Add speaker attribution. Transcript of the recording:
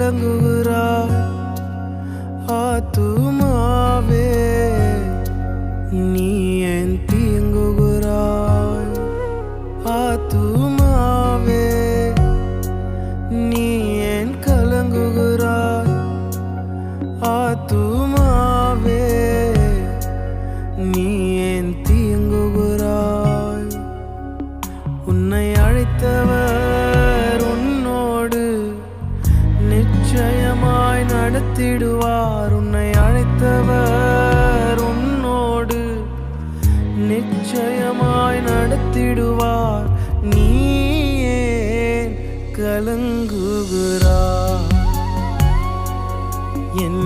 Speaker 1: கலங்குகிறாய் ஆத்துமாவே நீ ஏன் தீங்குகிறாய் ஆத்துமாவே நீ ஏன் கலங்குகிறாய் ஆத்துமாவே நீ ஏன் தீங்குகிறாய் உன்னை அழைத்தவர் உன்னோடு நிச்சயமாய் நடத்திடுவார் உன்னை அழைத்தவர் உன்னோடு நிச்சயமாய் நடத்திடுவார் நீ ஏன் கலங்குகிறாய் என்